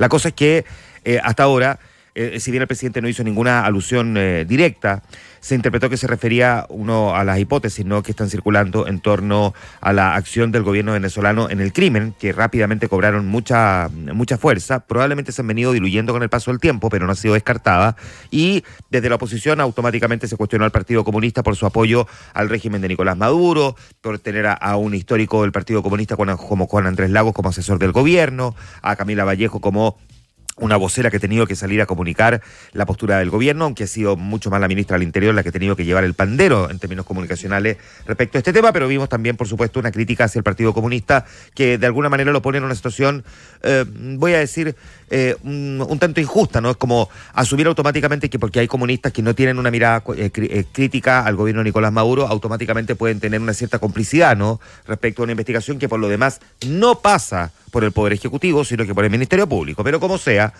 La cosa es que hasta ahora, si bien el presidente no hizo ninguna alusión directa, se interpretó que se refería uno a las hipótesis, ¿no?, que están circulando en torno a la acción del gobierno venezolano en el crimen, que rápidamente cobraron mucha fuerza, probablemente se han venido diluyendo con el paso del tiempo, pero no ha sido descartada, y desde la oposición automáticamente se cuestionó al Partido Comunista por su apoyo al régimen de Nicolás Maduro, por tener a un histórico del Partido Comunista como Juan Andrés Lagos como asesor del gobierno, a Camila Vallejo como una vocera que ha tenido que salir a comunicar la postura del gobierno, aunque ha sido mucho más la ministra del Interior la que ha tenido que llevar el pandero en términos comunicacionales respecto a este tema, pero vimos también, por supuesto, una crítica hacia el Partido Comunista que de alguna manera lo pone en una situación, voy a decir, un tanto injusta, ¿no? Es como asumir automáticamente que porque hay comunistas que no tienen una mirada crítica al gobierno de Nicolás Maduro, automáticamente pueden tener una cierta complicidad, ¿no?, respecto a una investigación que por lo demás no pasa por el Poder Ejecutivo, sino que por el Ministerio Público. Pero como sea,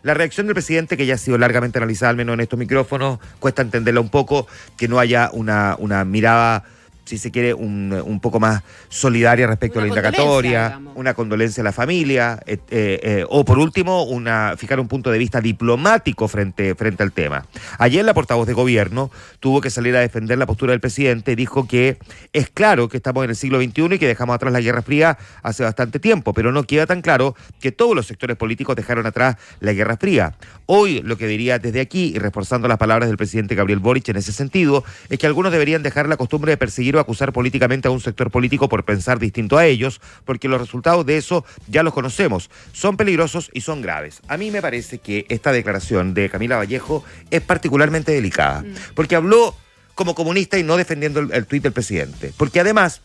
la reacción del presidente, que ya ha sido largamente analizada, al menos en estos micrófonos, cuesta entenderla un poco, que no haya una mirada, si se quiere, un poco más solidaria respecto a la indagatoria, una condolencia a la familia, o por último, fijar un punto de vista diplomático frente al tema. Ayer la portavoz de gobierno tuvo que salir a defender la postura del presidente, dijo que es claro que estamos en el siglo XXI y que dejamos atrás la Guerra Fría hace bastante tiempo, pero no queda tan claro que todos los sectores políticos dejaron atrás la Guerra Fría. Hoy lo que diría desde aquí, y reforzando las palabras del presidente Gabriel Boric en ese sentido, es que algunos deberían dejar la costumbre de perseguir o acusar políticamente a un sector político por pensar distinto a ellos, porque los resultados de eso ya los conocemos, son peligrosos y son graves. A mí me parece que esta declaración de Camila Vallejo es particularmente delicada, porque habló como comunista y no defendiendo el tuit del presidente, porque además,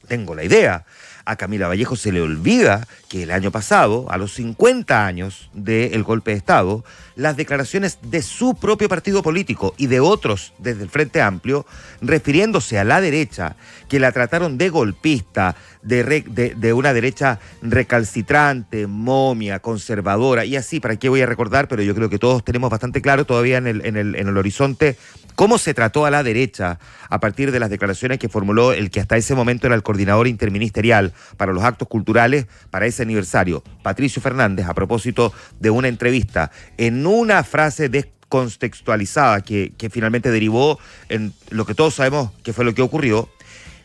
tengo la idea, a Camila Vallejo se le olvida que el año pasado, a los 50 años del golpe de Estado, las declaraciones de su propio partido político y de otros desde el Frente Amplio, refiriéndose a la derecha, que la trataron de golpista, de una derecha recalcitrante, momia, conservadora, y así, ¿para qué voy a recordar? Pero yo creo que todos tenemos bastante claro todavía en el horizonte cómo se trató a la derecha a partir de las declaraciones que formuló el que hasta ese momento era el coordinador interministerial para los actos culturales para ese aniversario, Patricio Fernández, a propósito de una entrevista, en una frase descontextualizada que finalmente derivó en lo que todos sabemos que fue lo que ocurrió.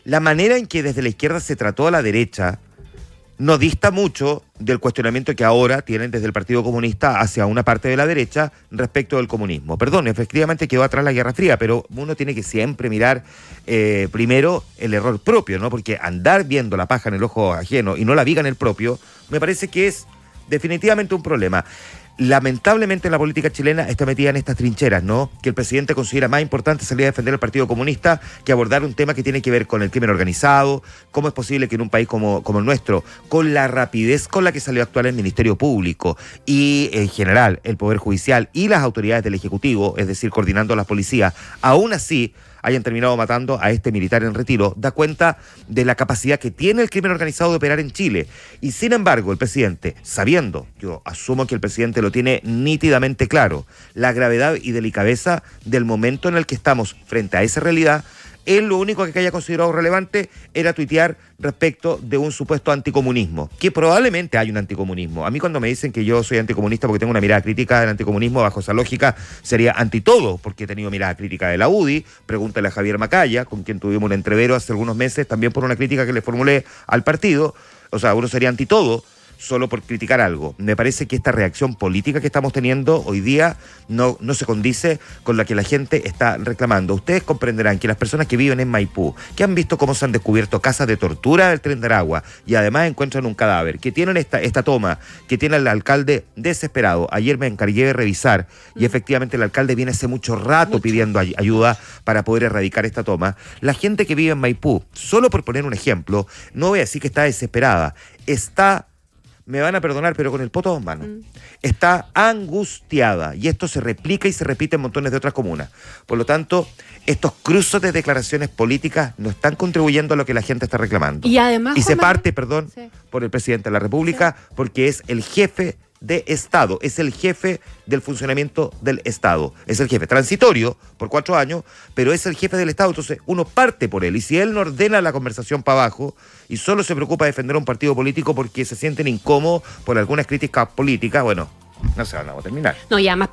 La manera en que desde la izquierda se trató a la derecha no dista mucho del cuestionamiento que ahora tienen desde el Partido Comunista hacia una parte de la derecha respecto del comunismo. Perdón, efectivamente quedó atrás la Guerra Fría, pero uno tiene que siempre mirar primero el error propio, ¿no? Porque andar viendo la paja en el ojo ajeno y no la viga en el propio, me parece que es definitivamente un problema. Lamentablemente la política chilena está metida en estas trincheras, ¿no? Que el presidente considera más importante salir a defender al Partido Comunista que abordar un tema que tiene que ver con el crimen organizado. ¿Cómo es posible que en un país como el nuestro, con la rapidez con la que salió a actuar el Ministerio Público y en general el Poder Judicial y las autoridades del Ejecutivo, es decir, coordinando a las policías, aún así hayan terminado matando a este militar en retiro, da cuenta de la capacidad que tiene el crimen organizado de operar en Chile? Y sin embargo, el presidente, sabiendo, yo asumo que el presidente lo tiene nítidamente claro, la gravedad y delicadeza del momento en el que estamos frente a esa realidad, él lo único que haya considerado relevante era tuitear respecto de un supuesto anticomunismo, que probablemente hay un anticomunismo. A mí cuando me dicen que yo soy anticomunista porque tengo una mirada crítica del anticomunismo, bajo esa lógica sería anti todo, porque he tenido mirada crítica de la UDI, pregúntale a Javier Macaya, con quien tuvimos un entrevero hace algunos meses, también por una crítica que le formulé al partido. O sea, uno sería anti todo solo por criticar algo. Me parece que esta reacción política que estamos teniendo hoy día no se condice con la que la gente está reclamando. Ustedes comprenderán que las personas que viven en Maipú, que han visto cómo se han descubierto casas de tortura del Tren de Aragua y además encuentran un cadáver, que tienen esta toma, que tiene el alcalde desesperado. Ayer me encargué de revisar y efectivamente el alcalde viene hace mucho rato pidiendo ayuda para poder erradicar esta toma. La gente que vive en Maipú, solo por poner un ejemplo, no voy a decir que está desesperada, está, me van a perdonar, pero con el poto en mano. Está angustiada, y esto se replica y se repite en montones de otras comunas. Por lo tanto, estos cruzos de declaraciones políticas no están contribuyendo a lo que la gente está reclamando. Y además, se parte, por el presidente de la República, porque es el jefe de Estado, es el jefe del funcionamiento del Estado, es el jefe transitorio por 4 años, pero es el jefe del Estado, entonces uno parte por él, y si él no ordena la conversación para abajo y solo se preocupa de defender a un partido político porque se sienten incómodos por algunas críticas políticas, bueno, no se van a terminar. No, y además,